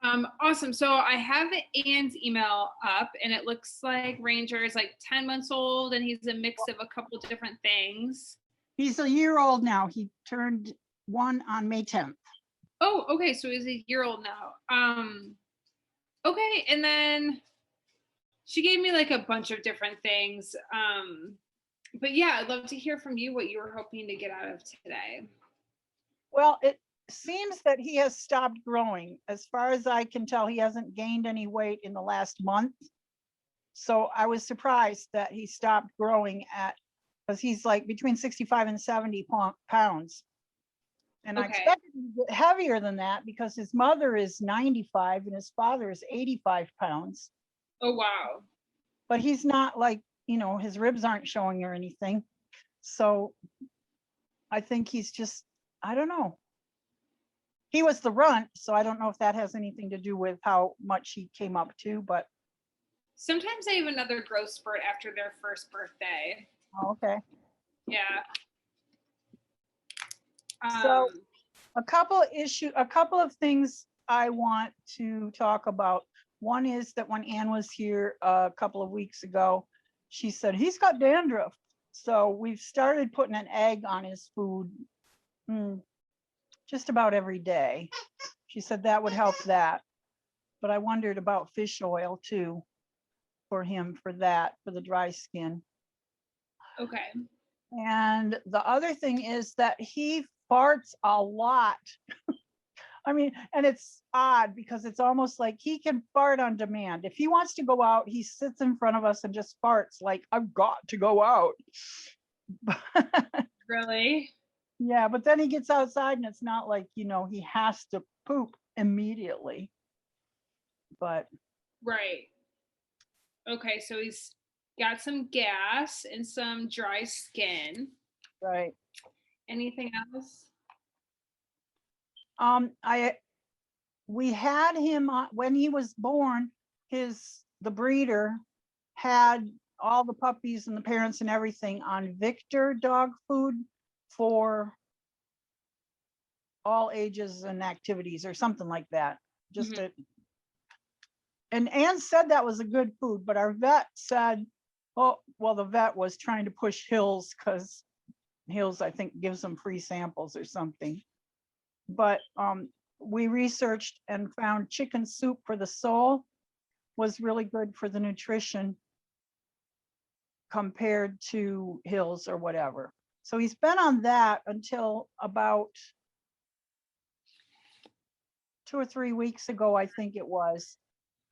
Awesome. So I have Ann's email up, and it looks like Ranger is like 10 months old, and he's a mix of a couple different things. He's a year old now. He turned 1 on May 10th. Oh, okay. So he's a year old now. Okay. And then she gave me like a bunch of different things. But yeah, I'd love to hear from you what you were hoping to get out of today. Well, it seems that he has stopped growing. As far as I can tell, he hasn't gained any weight in the last month. So I was surprised that he stopped growing because he's like between 65 and 70 pounds. And I expected him to get heavier than that because his mother is 95 and his father is 85 pounds. Oh, wow. But he's not like, his ribs aren't showing or anything. So I think he's just, I don't know. He was the runt, so I don't know if that has anything to do with how much he came up to, but. Sometimes they have another growth spurt after their first birthday. Oh, okay. Yeah. So a couple of things I want to talk about. One is that when Ann was here a couple of weeks ago, she said, he's got dandruff. So we've started putting an egg on his food just about every day. She said that would help that. But I wondered about fish oil too for him for the dry skin. Okay. And the other thing is that he farts a lot. I mean, and it's odd because it's almost like he can fart on demand. If he wants to go out, he sits in front of us and just farts like, I've got to go out. Really? Yeah, but then he gets outside and it's not like, he has to poop immediately. But. Right. Okay, so he's got some gas and some dry skin. Right. Anything else? We had him when he was born. The breeder had all the puppies and the parents and everything on Victor dog food for all ages and activities or something like that. And Ann said that was a good food, but our vet said, oh, well, the vet was trying to push Hills because Hills, I think, gives them free samples or something. But we researched and found chicken soup for the soul was really good for the nutrition compared to Hills or whatever. So he's been on that until about 2 or 3 weeks ago, I think it was.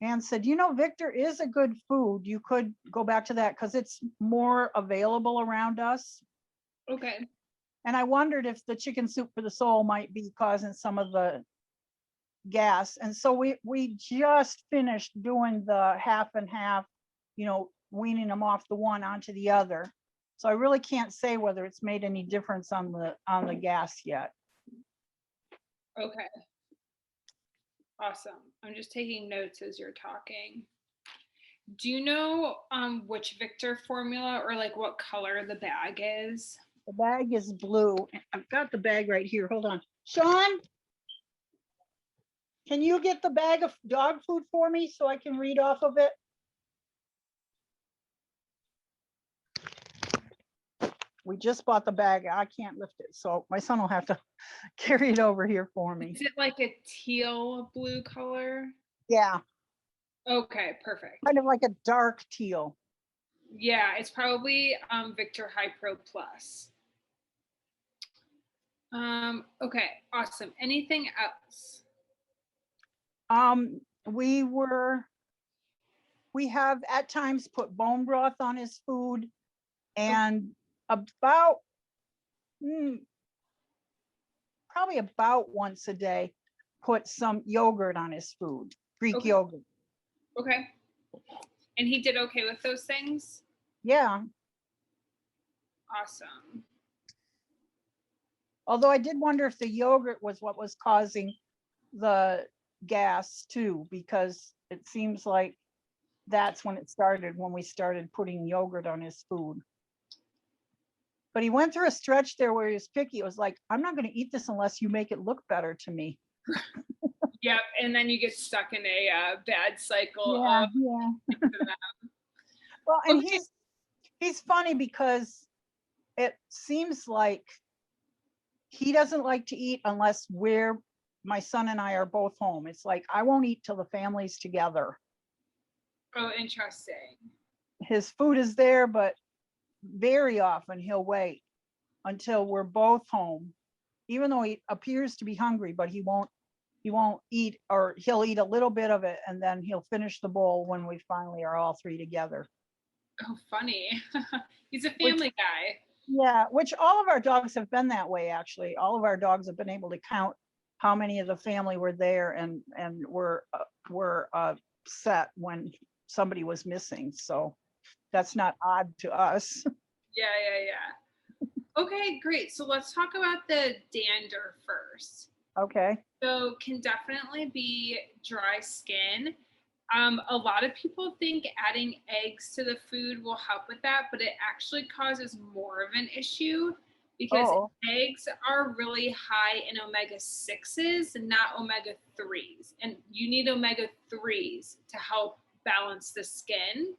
And said, Victor is a good food. You could go back to that because it's more available around us. Okay. And I wondered if the chicken soup for the soul might be causing some of the gas. And so we just finished doing the half and half, weaning them off the one onto the other. So I really can't say whether it's made any difference on the gas yet. Okay. Awesome. I'm just taking notes as you're talking. Do you know which Victor formula or like what color the bag is? The bag is blue. I've got the bag right here. Hold on. Sean, can you get the bag of dog food for me so I can read off of it? We just bought the bag. I can't lift it, so my son will have to carry it over here for me. Is it like a teal blue color? Yeah. Okay, perfect. Kind of like a dark teal. Yeah, it's probably Victor High Pro Plus. Okay, awesome. Anything else? We have at times put bone broth on his food, and probably about once a day, put some yogurt on his food, Greek yogurt. Okay. And he did okay with those things? Yeah. Awesome. Although I did wonder if the yogurt was what was causing the gas too, because it seems like that's when it started, when we started putting yogurt on his food. But he went through a stretch there where he was picky. It was like, I'm not going to eat this unless you make it look better to me. Yep, and then you get stuck in a bad cycle. Yeah, Of yeah. Well, and Okay. he's funny because it seems like he doesn't like to eat unless my son and I are both home. It's like, I won't eat till the family's together. Oh, interesting. His food is there, but very often he'll wait until we're both home, even though he appears to be hungry, but he won't eat, or he'll eat a little bit of it and then he'll finish the bowl when we finally are all three together. Oh, funny. He's a family guy. Yeah, which all of our dogs have been that way, actually. All of our dogs have been able to count how many of the family were there and were upset when somebody was missing. So that's not odd to us. Yeah. Okay, great. So let's talk about the dander first. Okay. So can definitely be dry skin. A lot of people think adding eggs to the food will help with that, but it actually causes more of an issue because eggs are really high in omega-6s and not omega-3s. And you need omega-3s to help balance the skin.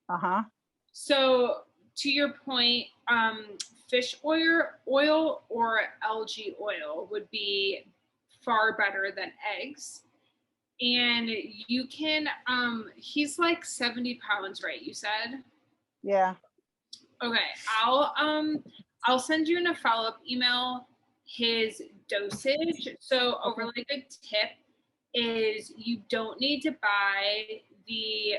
Uh-huh. So to your point, fish oil or algae oil would be far better than eggs. And you can, he's like 70 pounds, right? You said? Yeah. Okay. I'll send you in a follow-up email his dosage. So a really good tip is you don't need to buy the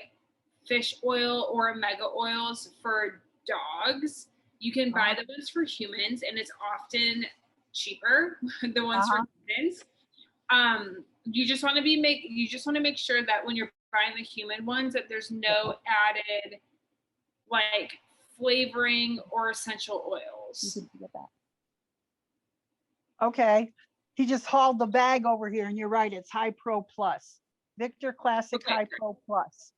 fish oil or omega oils for dogs. You can buy those for humans, and it's often cheaper, the ones for humans. You just want to make sure that when you're buying the human ones that there's no added like flavoring or essential oils. Okay. He just hauled the bag over here, and you're right, it's High Pro Plus. Victor Classic High Pro Plus.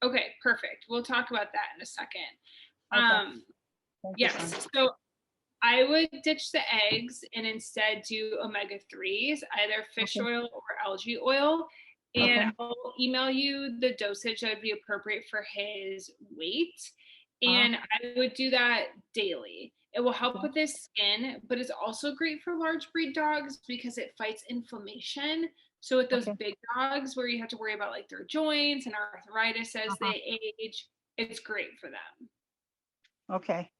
Okay, perfect. We'll talk about that in a second. Yes. So I would ditch the eggs and instead do omega-3s, either fish oil or algae oil. And I'll email you the dosage that would be appropriate for his weight. And I would do that daily. It will help with his skin, but it's also great for large breed dogs because it fights inflammation. So with those big dogs where you have to worry about like their joints and arthritis as they age, it's great for them. Okay.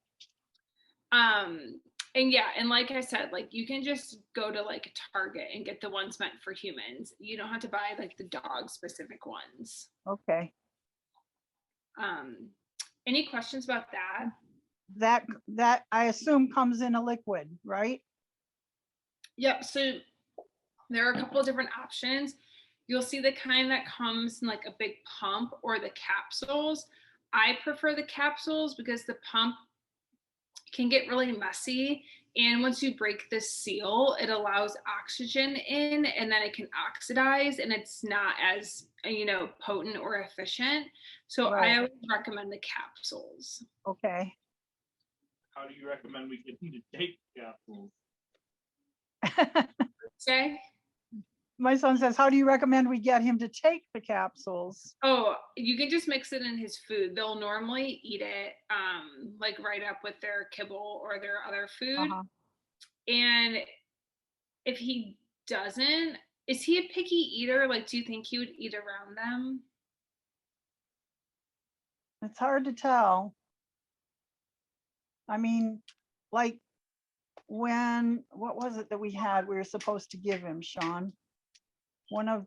And yeah, and like I said, like you can just go to like a Target and get the ones meant for humans. You don't have to buy like the dog specific ones. Okay. Any questions about that? That I assume comes in a liquid, right? Yep. So there are a couple of different options. You'll see the kind that comes in like a big pump or the capsules. I prefer the capsules because the pump can get really messy, and once you break the seal it allows oxygen in and then it can oxidize and it's not as potent or efficient, so I always recommend the capsules. Okay. How do you recommend we get him to take capsules? Say? My son says, how do you recommend we get him to take the capsules? Oh, you can just mix it in his food. They'll normally eat it like right up with their kibble or their other food. And if he doesn't, is he a picky eater? Like, do you think he would eat around them? It's hard to tell. I mean, like what was it that we were supposed to give him, Sean? I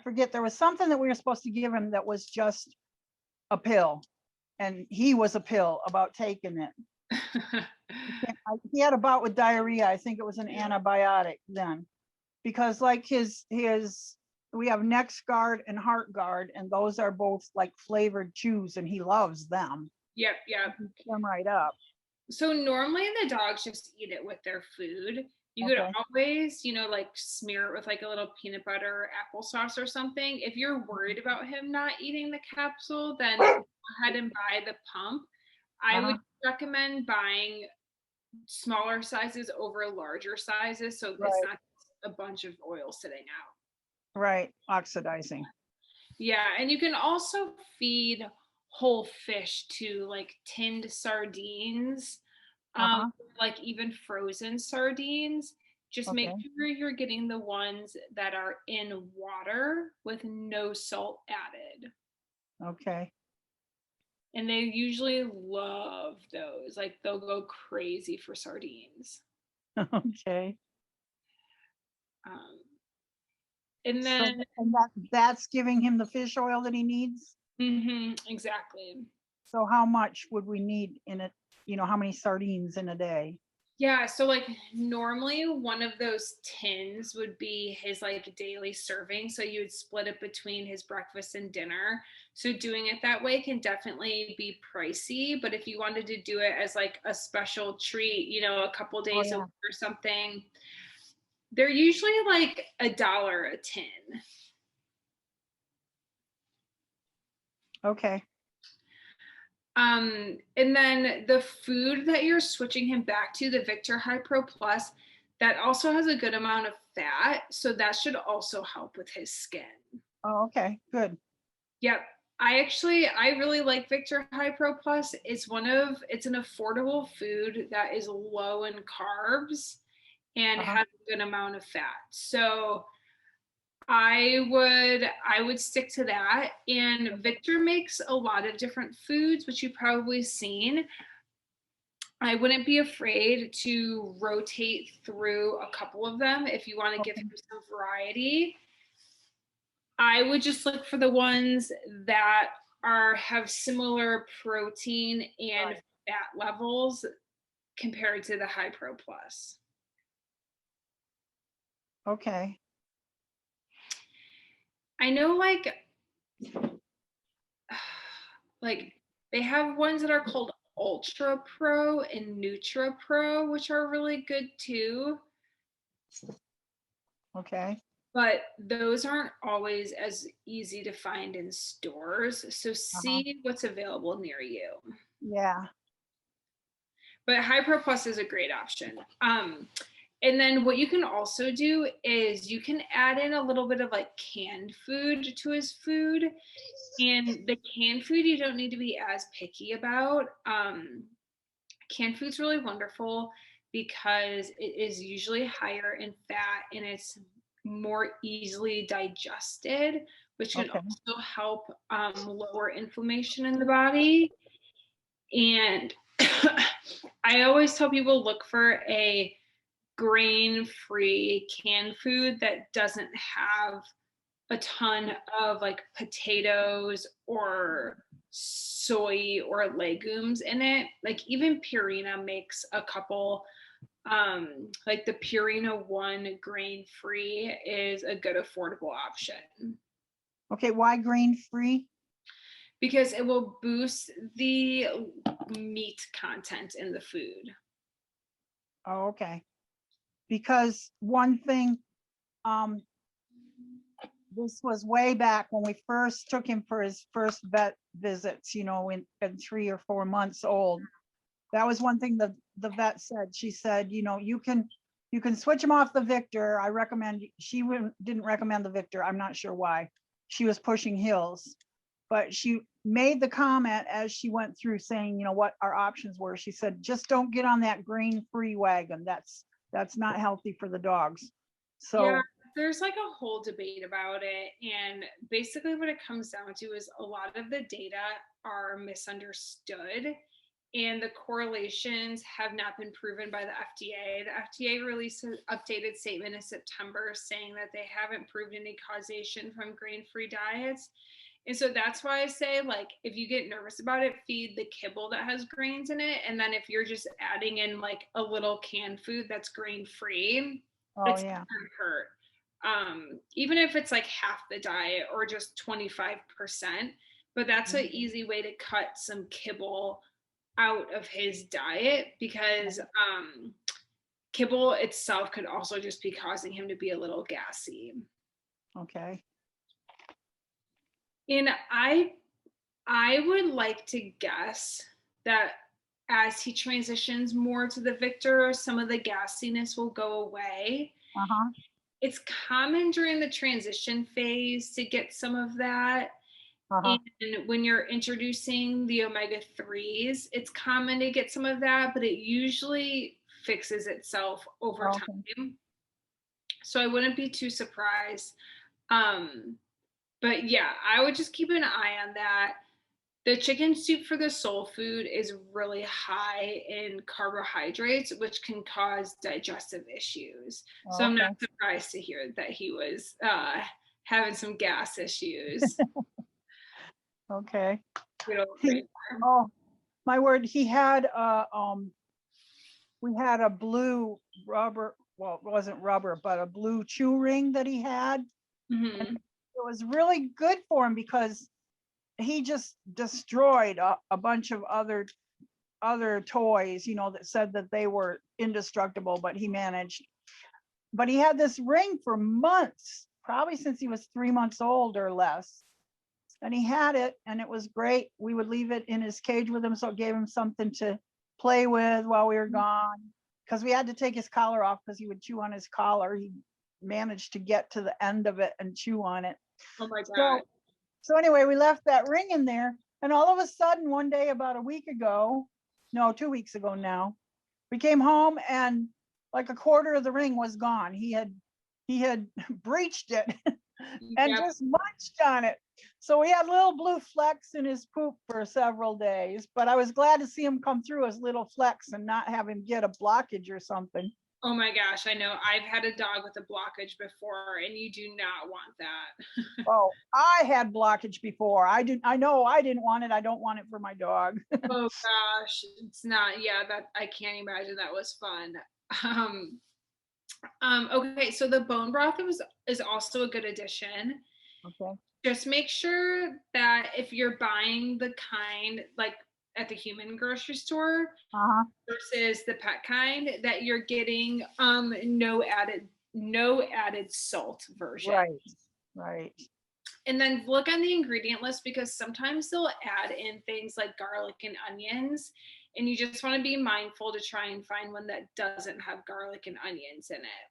forget, there was something that we were supposed to give him that was just a pill, and he was a pill about taking it. He had a bout with diarrhea. I think it was an antibiotic then, because like we have Next Guard and Heart Guard, and those are both like flavored chews, and he loves them. Yep. Them right up. So normally the dogs just eat it with their food. You could always, like smear it with like a little peanut butter or applesauce or something. If you're worried about him not eating the capsule, then go ahead and buy the pump. I would recommend buying smaller sizes over larger sizes, so it's Right. not a bunch of oil sitting out. Right, oxidizing. Yeah, and you can also feed whole fish to like tinned sardines, Uh-huh. like even frozen sardines. Just make Okay. sure you're getting the ones that are in water with no salt added. Okay. And they usually love those. Like they'll go crazy for sardines. Okay. Um, and So, then, and that's giving him the fish oil that he needs? exactly. So how much would we need in it? You know, how many sardines in a day? Yeah, so like normally one of those tins would be his like daily serving. So you would split it between his breakfast and dinner. So doing it that way can definitely be pricey. But if you wanted to do it as like a special treat, you know, a couple days a yeah. week or something, they're usually like $1 a tin. Okay. And then the food that you're switching him back to, the Victor High Pro Plus, that also has a good amount of fat. So that should also help with his skin. Oh, okay, good. Yep. I really like Victor High Pro Plus. It's an affordable food that is low in carbs and Uh-huh. has a good amount of fat. So I would stick to that. And Victor makes a lot of different foods, which you've probably seen. I wouldn't be afraid to rotate through a couple of them if you want to give him some variety. I would just look for the ones that have similar protein and fat levels compared to the High Pro Plus. Okay. I know like they have ones that are called Ultra Pro and Nutra Pro, which are really good too. Okay. But those aren't always as easy to find in stores. So see what's available near you. Yeah. But High Pro Plus is a great option. And then what you can also do is you can add in a little bit of like canned food to his food. And the canned food you don't need to be as picky about. Canned food's really wonderful because it is usually higher in fat and it's more easily digested, which can also help lower inflammation in the body. And I always tell people look for a grain-free canned food that doesn't have a ton of like potatoes or soy or legumes in it. Like even Purina makes a couple, like the Purina One grain-free is a good affordable option. Okay, why grain-free? Because it will boost the meat content in the food. Oh, okay. Because one thing, this was way back when we first took him for his first vet visits, you know, in 3 or 4 months old. That was one thing the vet said. She said, you know, you can switch him off the Victor. I recommend, she didn't recommend the Victor. I'm not sure why. She was pushing Hills, but she made the comment as she went through saying, you know, what our options were. She said, just don't get on that grain-free wagon. That's not healthy for the dogs. So yeah, there's like a whole debate about it. And basically what it comes down to is a lot of the data are misunderstood and the correlations have not been proven by the FDA. The FDA released an updated statement in September saying that they haven't proved any causation from grain-free diets. And so that's why I say, like, if you get nervous about it, feed the kibble that has grains in it. And then if you're just adding in like a little canned food that's grain-free, it's not gonna hurt. Even if it's like half the diet or just 25%, but that's an easy way to cut some kibble out of his diet because kibble itself could also just be causing him to be a little gassy. okay. And I would like to guess that as he transitions more to the victor, some of the gassiness will go away. Uh-huh. It's common during the transition phase to get some of that. Uh-huh. And when you're introducing the omega-3s, it's common to get some of that, but it usually fixes itself over Okay. time. So I wouldn't be too surprised. But yeah, I would just keep an eye on that. The chicken soup for the soul food is really high in carbohydrates, which can cause digestive issues. So I'm not surprised to hear that he was having some gas issues. Okay. He, oh, my word, he had we had a blue rubber, well, it wasn't rubber, but a blue chew ring that he had. mm-hmm. And it was really good for him because he just destroyed a bunch of other toys, you know, that said that they were indestructible, but he managed. But he had this ring for months, probably since he was 3 months old or less. And he had it, and it was great. We would leave it in his cage with him, so it gave him something to play with while we were gone. Because we had to take his collar off because he would chew on his collar. He managed to get to the end of it and chew on it. Oh my God. So anyway, we left that ring in there, and all of a sudden one day about a week ago, no, 2 weeks ago now, we came home and like a quarter of the ring was gone. He had breached it and just munched on it. So we had little blue flecks in his poop for several days, but I was glad to see him come through as little flecks and not have him get a blockage or something. Oh my gosh, I know. I've had a dog with a blockage before, and you do not want that. Oh, I had blockage before. I know I didn't want it. I don't want it for my dog. Oh gosh, it's not. Yeah, that I can't imagine that was fun. Okay, so the bone broth is also a good addition. Okay. Just make sure that if you're buying the kind like at the human grocery store versus the pet kind, that you're getting no added salt version. Right. And then look on the ingredient list, because sometimes they'll add in things like garlic and onions, and you just want to be mindful to try and find one that doesn't have garlic and onions in it.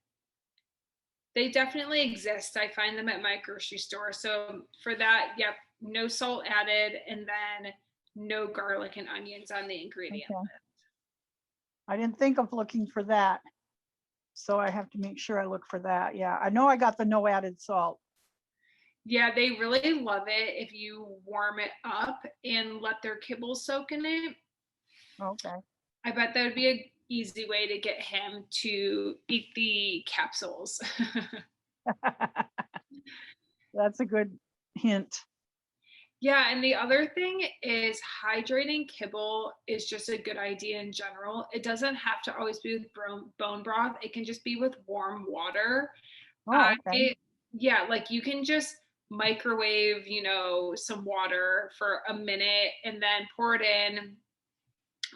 They definitely exist. I find them at my grocery store. So for that, yep, no salt added, and then no garlic and onions on the ingredient list. I didn't think of looking for that, so I have to make sure I look for that. Yeah, I know I got the no added salt. Yeah, they really love it if you warm it up and let their kibble soak in it. Okay. I bet that would be an easy way to get him to eat the capsules. That's a good hint. Yeah, and the other thing is hydrating kibble is just a good idea in general. It doesn't have to always be with bone broth. It can just be with warm water. Oh, okay. Yeah, like you can just microwave, some water for a minute and then pour it in,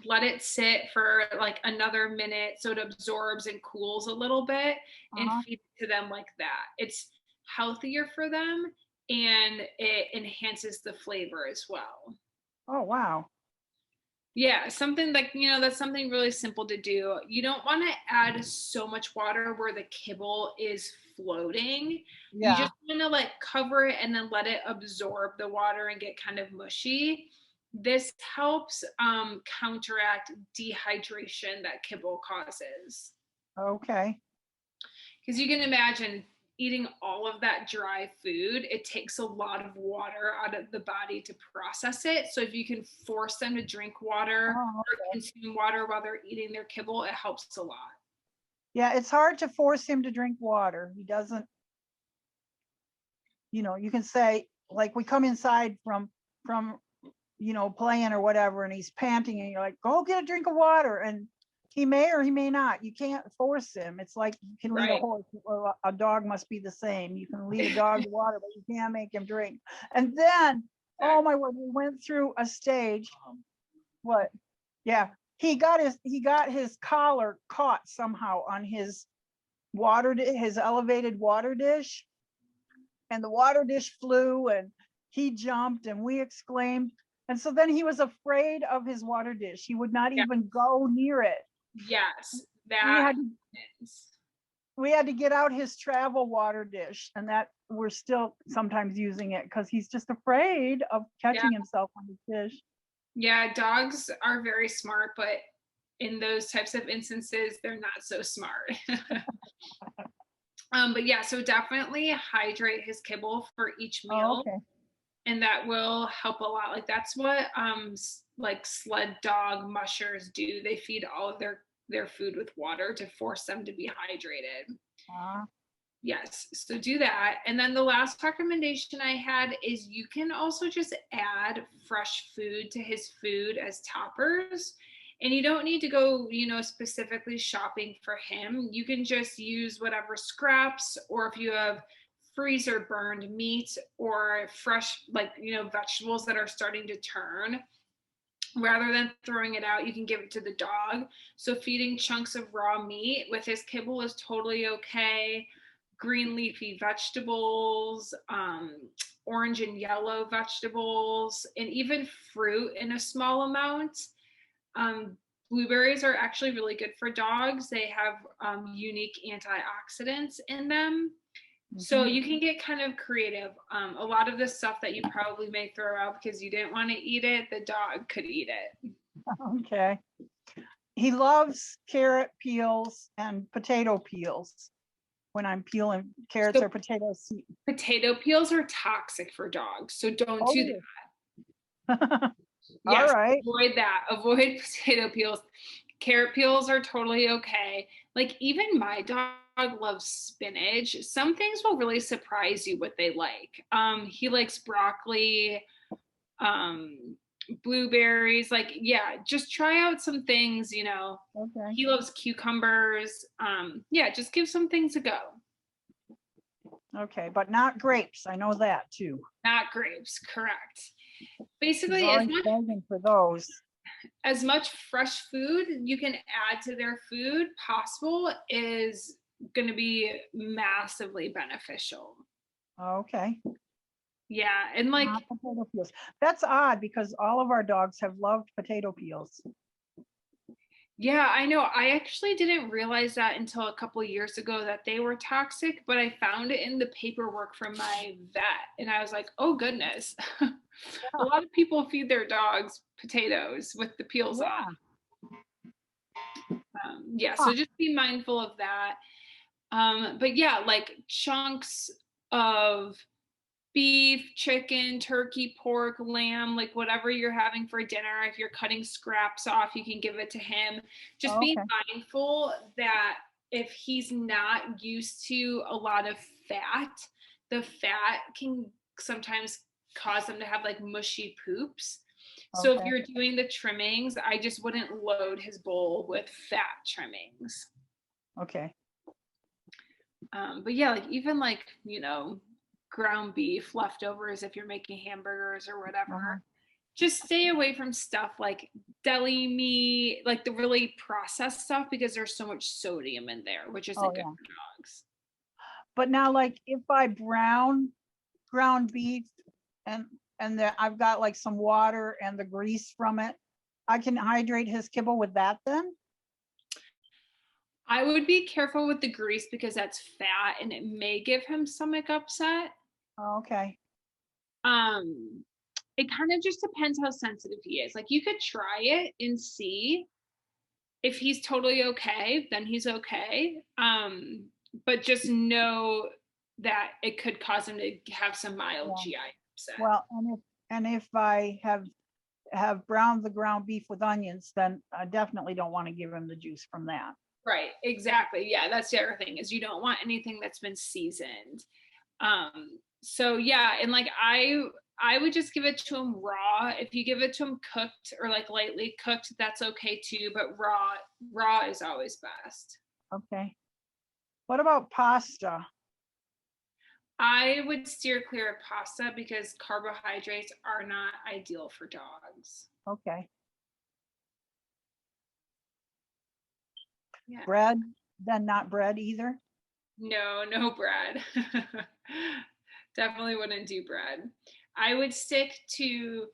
let it sit for like another minute so it absorbs and cools a little bit, and feed it to them like that. It's healthier for them, and it enhances the flavor as well. Oh, wow. Yeah, something like, that's something really simple to do. You don't want to add so much water where the kibble is floating. Yeah. You just want to cover it and then let it absorb the water and get kind of mushy. This helps counteract dehydration that kibble causes. Okay. Because you can imagine eating all of that dry food, it takes a lot of water out of the body to process it. So if you can force them to drink water or consume water while they're eating their kibble, it helps a lot. Yeah, it's hard to force him to drink water. He doesn't, you can say, like, we come inside from playing or whatever, and he's panting, and you're like, go get a drink of water, and he may or he may not. You can't force him. It's like you can lead a horse, or a dog must be the same. You can lead a dog to water, but you can't make him drink. And then, oh my word, we went through a stage. What? Yeah, he got his collar caught somehow on his his elevated water dish, and the water dish flew, and he jumped, and we exclaimed. And so then he was afraid of his water dish. He would not Yeah. even go near it. Yes, We that had, is. we had to get out his travel water dish, and that we're still sometimes using it because he's just afraid of catching himself on his dish. Yeah, dogs are very smart, but in those types of instances, they're not so smart. But yeah, so definitely hydrate his kibble for each meal. Oh, okay. And that will help a lot. Like that's what like sled dog mushers do. They feed all of their food with water to force them to be hydrated. Yes, so do that. And then the last recommendation I had is you can also just add fresh food to his food as toppers. And you don't need to go, specifically shopping for him. You can just use whatever scraps, or if you have freezer burned meat or fresh, vegetables that are starting to turn, rather than throwing it out, you can give it to the dog. So feeding chunks of raw meat with his kibble is totally okay. Green leafy vegetables, orange and yellow vegetables, and even fruit in a small amount. Blueberries are actually really good for dogs. They have unique antioxidants in them. So you can get kind of creative. A lot of the stuff that you probably may throw out because you didn't want to eat it, the dog could eat it. Okay. He loves carrot peels and potato peels when I'm peeling carrots or potatoes. Potato peels are toxic for dogs, so don't do that. All right. Avoid that. Avoid potato peels. Carrot peels are totally okay. Like even my dog loves spinach. Some things will really surprise you what they like. He likes broccoli, blueberries. Just try out some things, Okay. He loves cucumbers. Just give some things a go. Okay, but not grapes. I know that too. Not grapes, correct. Basically, begging for those. As much fresh food you can add to their food possible is going to be massively beneficial. Okay. Yeah, and potato peels. That's odd because all of our dogs have loved potato peels. Yeah, I know. I actually didn't realize that until a couple of years ago that they were toxic, but I found it in the paperwork from my vet, and I was like, oh goodness. A lot of people feed their dogs potatoes with the peels on. So just be mindful of that. But yeah, like chunks of beef, chicken, turkey, pork, lamb, like whatever you're having for dinner. If you're cutting scraps off, you can give it to him. Just be mindful that if he's not used to a lot of fat, the fat can sometimes cause them to have like mushy poops. So if you're doing the trimmings, I just wouldn't load his bowl with fat trimmings. Okay. But yeah, like even like, ground beef leftovers if you're making hamburgers or whatever. Just stay away from stuff like deli meat, like the really processed stuff, because there's so much sodium in there, which isn't good for dogs. But now, like if I brown ground beef and I've got like some water and the grease from it, I can hydrate his kibble with that then? I would be careful with the grease because that's fat and it may give him stomach upset. Okay. It kind of just depends how sensitive he is. Like you could try it and see if he's totally okay, then he's okay. But just know that it could cause him to have some mild GI upset. Well, and if I have browned the ground beef with onions, then I definitely don't want to give him the juice from that. Right, exactly. Yeah, that's the other thing is you don't want anything that's been seasoned. So yeah, and like I would just give it to him raw. If you give it to him cooked or like lightly cooked, that's okay too, but raw is always best. Okay. What about pasta? I would steer clear of pasta because carbohydrates are not ideal for dogs. Okay. Yeah. Bread, then not bread either? No bread. Definitely wouldn't do bread. I would stick to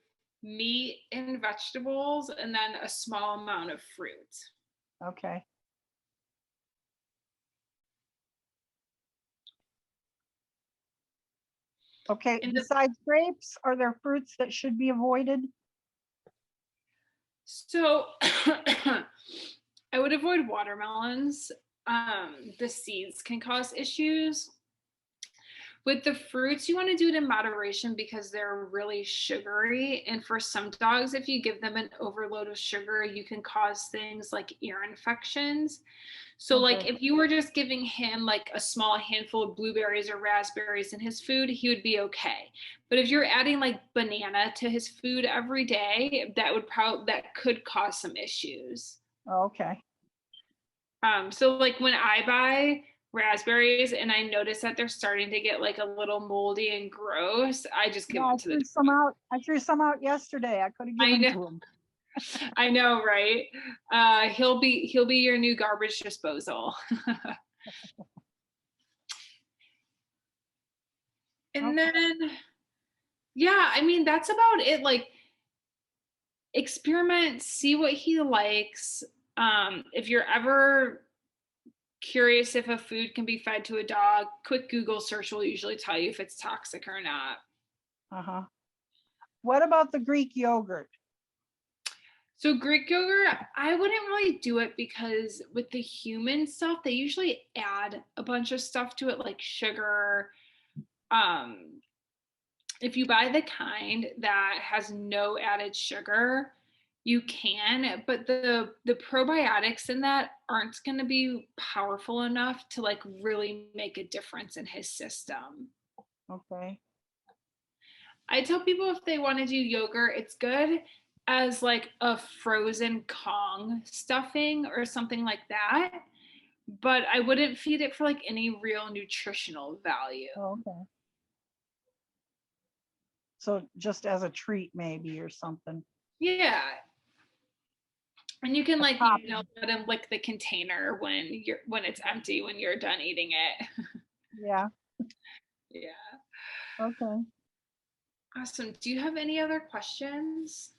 meat and vegetables, and then a small amount of fruit. Okay. Okay, And besides grapes, are there fruits that should be avoided? so I would avoid watermelons. The seeds can cause issues. With the fruits, you want to do it in moderation because they're really sugary. And for some dogs, if you give them an overload of sugar, you can cause things like ear infections. So like Okay. if you were just giving him like a small handful of blueberries or raspberries in his food, he would be okay. But if you're adding like banana to his food every day, that could cause some issues. Okay. So like when I buy raspberries and I notice that they're starting to get like a little moldy and gross, I just give Yeah, them to the I threw some out yesterday. I could have I given know. to him. I know, right? He'll be your new garbage disposal. And Okay. then yeah, I mean that's about it. Like experiment, see what he likes. If you're ever curious if a food can be fed to a dog, quick Google search will usually tell you if it's toxic or not. Uh-huh. What about the Greek yogurt? So Greek yogurt, I wouldn't really do it because with the human stuff, they usually add a bunch of stuff to it like sugar. If you buy the kind that has no added sugar, you can, but the probiotics in that aren't going to be powerful enough to like really make a difference in his system. Okay. I tell people if they want to do yogurt, it's good as like a frozen Kong stuffing or something like that, but I wouldn't feed it for like any real nutritional value. Okay. So just as a treat maybe or something. Yeah. And you can like, Pop. let him lick the container when it's empty when you're done eating it. Yeah. Yeah. Okay. Awesome. Do you have any other questions?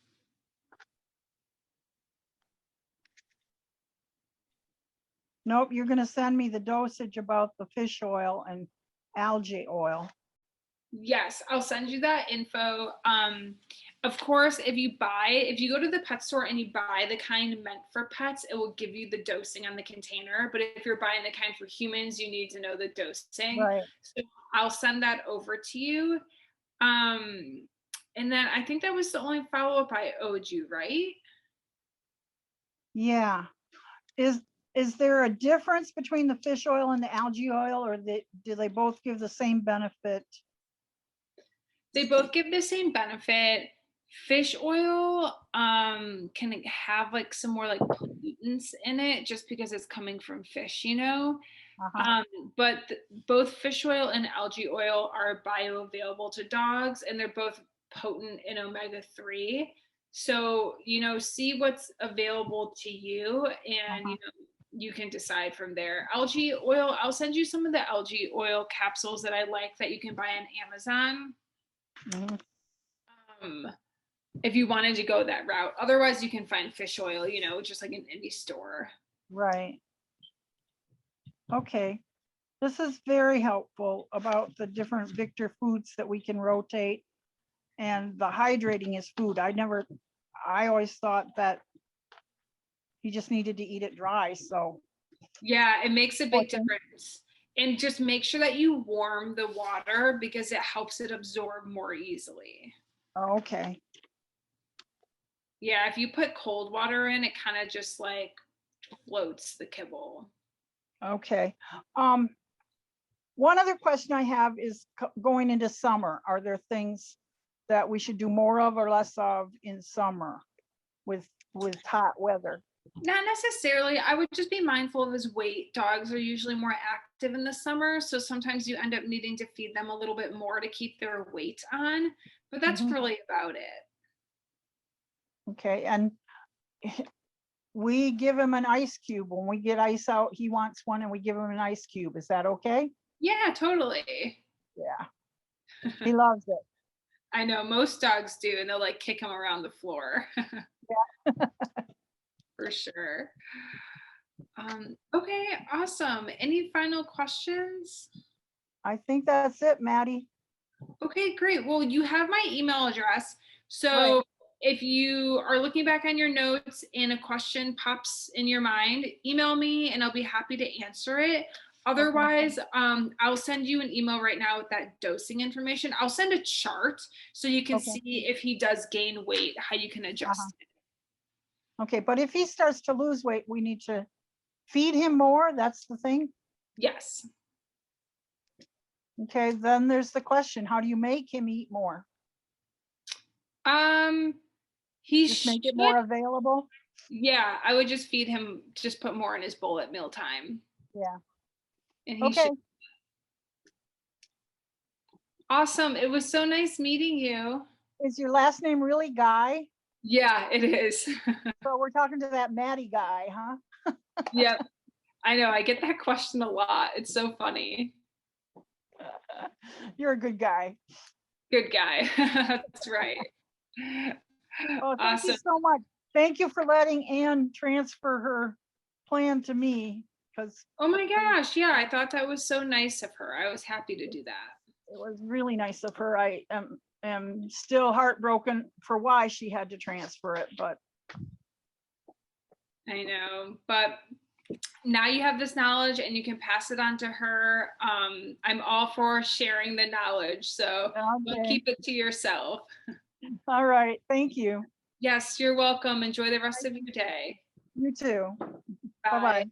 Nope, you're going to send me the dosage about the fish oil and algae oil. Yes, I'll send you that info. Of course, if you go to the pet store and you buy the kind meant for pets, it will give you the dosing on the container. But if you're buying the kind for humans, you need to know the dosing. Right. So I'll send that over to you. And then I think that was the only follow-up I owed you, right? Yeah. Is there a difference between the fish oil and the algae oil, or do they both give the same benefit? They both give the same benefit. Fish oil can have like some more like pollutants in it just because it's coming from fish, Uh-huh. But both fish oil and algae oil are bioavailable to dogs, and they're both potent in omega-3. So, see what's available to you, and you can decide from there. Algae oil, I'll send you some of the algae oil capsules that I like that you can buy on Amazon. If you wanted to go that route. Otherwise, you can find fish oil, just like an indie store. Right. Okay. This is very helpful about the different Victor foods that we can rotate, and the hydrating his food. I always thought that he just needed to eat it dry. So yeah, it makes a big difference. And just make sure that you warm the water because it helps it absorb more easily. Okay. Yeah, if you put cold water in, it kind of just like floats the kibble. Okay. One other question I have is going into summer. Are there things that we should do more of or less of in summer with hot weather? Not necessarily. I would just be mindful of his weight. Dogs are usually more active in the summer, so sometimes you end up needing to feed them a little bit more to keep their weight on, but that's really about it. Okay, and we give him an ice cube. When we get ice out, he wants one and we give him an ice cube. Is that okay? Yeah, totally. Yeah, he loves it. I know most dogs do, and they'll like kick him around the floor. Yeah. For sure. Okay, awesome. Any final questions? I think that's it, Maddie. Okay, great. Well, you have my email address. So Right. if you are looking back on your notes and a question pops in your mind, email me and I'll be happy to answer it. Otherwise, I'll send you an email right now with that dosing information. I'll send a chart so you can Okay. see if he does gain weight, how you can adjust it. Okay, but if he starts to lose weight, we need to feed him more. That's the thing. Yes. Okay, then there's the question, how do you make him eat more? He Just make it should, more available? yeah, I would just feed him, just put more in his bowl at mealtime. Yeah. And he Okay. should. Awesome. It was so nice meeting you. Is your last name really Guy? Yeah, it is. So we're talking to that Maddie guy, huh? Yep. I know. I get that question a lot. It's so funny. You're a good guy. Good guy. That's right. Oh, thank Awesome. you so much. Thank you for letting Ann transfer her plan to me, because Oh my gosh. Yeah, I thought that was so nice of her. I was happy to do that. it was really nice of her. I am still heartbroken for why she had to transfer it, but I know. But now you have this knowledge and you can pass it on to her. I'm all for sharing the knowledge. So don't okay. keep it to yourself. All right. Thank you. Yes, you're welcome. Enjoy the rest of your day. You too. Bye. Bye-bye.